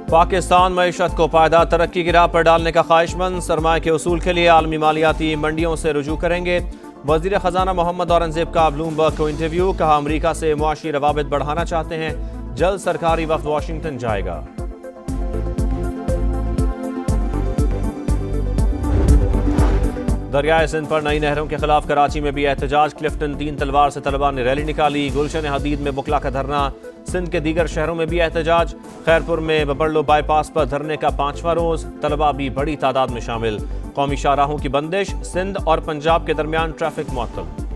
پاکستان معیشت کو پائیدار ترقی کی راہ پر ڈالنے کا خواہش مند، سرمایہ کے حصول کے لیے عالمی مالیاتی منڈیوں سے رجوع کریں گے۔ وزیر خزانہ محمد اورنگزیب کا بلومبرگ کو انٹرویو، کہا امریکہ سے معاشی روابط بڑھانا چاہتے ہیں، جلد سرکاری وفد واشنگٹن جائے گا۔ دریائے سندھ پر نئی نہروں کے خلاف کراچی میں بھی احتجاج، کلفٹن 3 تلوار سے طلباء نے ریلی نکالی، گلشن حدید میں بکلا کا دھرنا، سندھ کے دیگر شہروں میں بھی احتجاج، خیرپور میں ببرلو بائی پاس پر دھرنے کا 5واں روز، طلباء بھی بڑی تعداد میں شامل، قومی شاہراہوں کی بندش، سندھ اور پنجاب کے درمیان ٹریفک معطل۔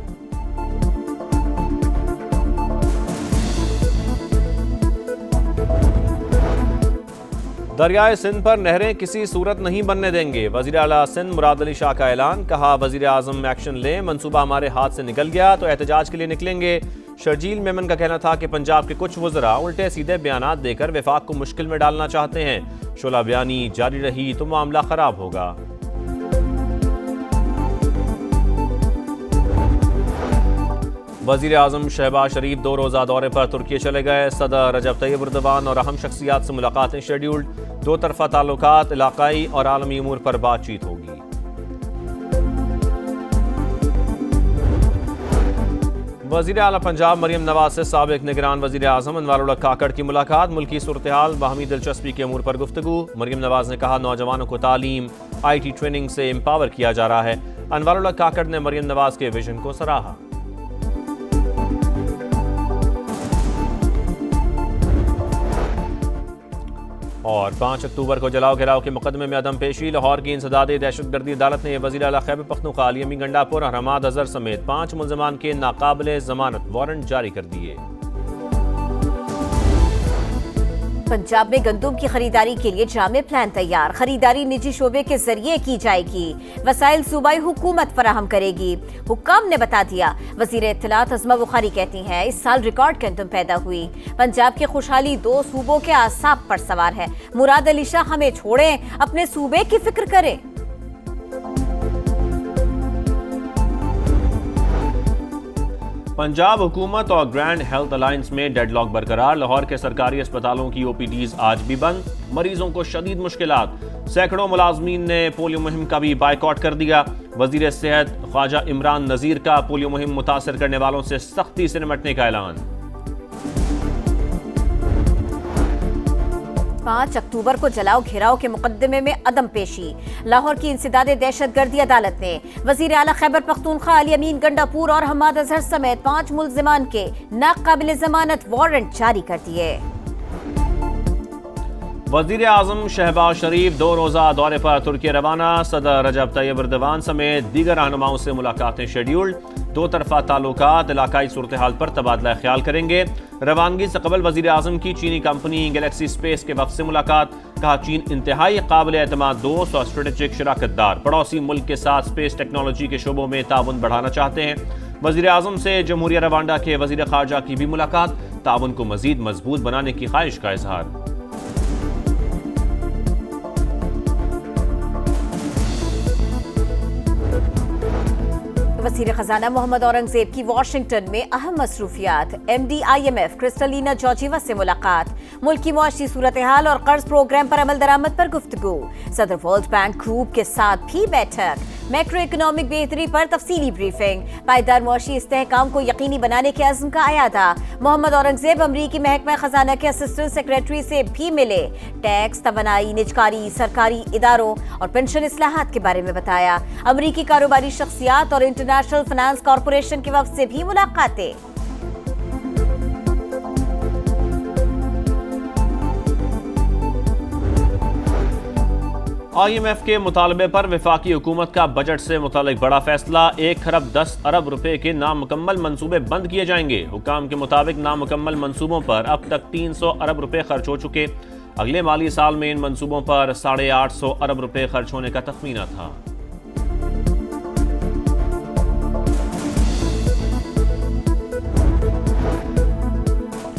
دریائے سندھ پر نہریں کسی صورت نہیں بننے دیں گے، وزیر اعلیٰ سندھ مراد علی شاہ کا اعلان، کہا وزیر اعظم ایکشن لیں، منصوبہ ہمارے ہاتھ سے نکل گیا تو احتجاج کے لیے نکلیں گے۔ شرجیل میمن کا کہنا تھا کہ پنجاب کے کچھ وزراء الٹے سیدھے بیانات دے کر وفاق کو مشکل میں ڈالنا چاہتے ہیں، شعلہ بیانی جاری رہی تو معاملہ خراب ہوگا۔ وزیر اعظم شہباز شریف 2 روزہ دورے پر ترکی چلے گئے، صدر رجب طیب اردوان اور اہم شخصیات سے ملاقاتیں شیڈیولڈ، 2 طرفہ تعلقات، علاقائی اور عالمی امور پر بات چیت ہوگی۔ وزیر اعلیٰ پنجاب مریم نواز سے سابق نگران وزیر اعظم انوار الحق کاکڑ کی ملاقات، ملکی صورتحال، باہمی دلچسپی کے امور پر گفتگو، مریم نواز نے کہا نوجوانوں کو تعلیم، IT ٹریننگ سے امپاور کیا جا رہا ہے، انوار الحق کاکڑ نے مریم نواز کے ویژن کو سراہا۔ اور 5 اکتوبر کو جلاؤ گراؤ کے مقدمے میں عدم پیشی، لاہور کی انسدادی دہشت گردی عدالت نے وزیر اعلیٰ خیبر پختونخوا علی امین گنڈاپور اور حماد اظہر سمیت 5 ملزمان کے ناقابل ضمانت وارنٹ جاری کر دیے۔ پنجاب میں گندم کی خریداری کے لیے جامع پلان تیار، خریداری نجی شعبے کے ذریعے کی جائے گی، وسائل صوبائی حکومت فراہم کرے گی، حکام نے بتا دیا۔ وزیر اطلاعات عظمہ بخاری کہتی ہیں اس سال ریکارڈ گندم پیدا ہوئی، پنجاب کی خوشحالی 2 صوبوں کے اعصاب پر سوار ہے، مراد علی شاہ ہمیں چھوڑیں، اپنے صوبے کی فکر کریں۔ پنجاب حکومت اور گرینڈ ہیلتھ الائنس میں ڈیڈ لاک برقرار، لاہور کے سرکاری اسپتالوں کی OPDs آج بھی بند، مریضوں کو شدید مشکلات، سینکڑوں ملازمین نے پولیو مہم کا بھی بائیکاٹ کر دیا۔ وزیر صحت خواجہ عمران نذیر کا پولیو مہم متاثر کرنے والوں سے سختی سے نمٹنے کا اعلان۔ 5 اکتوبر کو جلاؤ گھیراؤ کے مقدمے میں عدم پیشی، لاہور کی انسداد دہشت گردی عدالت نے وزیر اعلیٰ خیبر پختونخوا علی امین گنڈاپور اور حماد اظہر سمیت 5 ملزمان کے ناقابل ضمانت وارنٹ جاری کر دیے۔ وزیر اعظم شہباز شریف 2 روزہ دورے پر ترکی روانہ، صدر رجب طیب اردوان سمیت دیگر رہنماؤں سے ملاقاتیں شیڈیولڈ، 2 طرفہ تعلقات، علاقائی صورتحال پر تبادلہ خیال کریں گے۔ روانگی سے قبل وزیر اعظم کی چینی کمپنی گلیکسی اسپیس کے وفد سے ملاقات، کہا چین انتہائی قابل اعتماد دوست اور اسٹریٹجک شراکت دار، پڑوسی ملک کے ساتھ اسپیس ٹیکنالوجی کے شعبوں میں تعاون بڑھانا چاہتے ہیں۔ وزیر اعظم سے جمہوریہ روانڈا کے وزیر خارجہ کی بھی ملاقات، تعاون کو مزید مضبوط بنانے کی خواہش کا اظہار۔ وزیر خزانہ محمد اورنگزیب کی واشنگٹن میں اہم مصروفیات، MD IMF کرسٹلینا جارجیوا سے ملاقات، ملکی معاشی صورتحال اور قرض پروگرام پر عمل درآمد پر گفتگو، صدر ورلڈ بینک گروپ کے ساتھ بھی بیٹھک، میکرو اکنامک بہتری پر تفصیلی بریفنگ، پائیدار معاشی استحکام کو یقینی بنانے کے عزم کا اعادہ۔ محمد اورنگزیب امریکی محکمہ خزانہ کے اسسٹنٹ سیکریٹری سے بھی ملے، ٹیکس، توانائی، نجکاری، سرکاری اداروں اور پنشن اصلاحات کے بارے میں بتایا۔ امریکی کاروباری شخصیات اور انٹرنیشنل فنانس کارپوریشن کے وفد سے بھی ملاقاتیں۔ IMF کے مطالبے پر وفاقی حکومت کا بجٹ سے متعلق بڑا فیصلہ، 1 خرب 10 ارب روپے کے نامکمل منصوبے بند کیے جائیں گے۔ حکام کے مطابق نامکمل منصوبوں پر اب تک 300 ارب روپے خرچ ہو چکے، اگلے مالی سال میں ان منصوبوں پر 850 ارب روپے خرچ ہونے کا تخمینہ تھا۔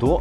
2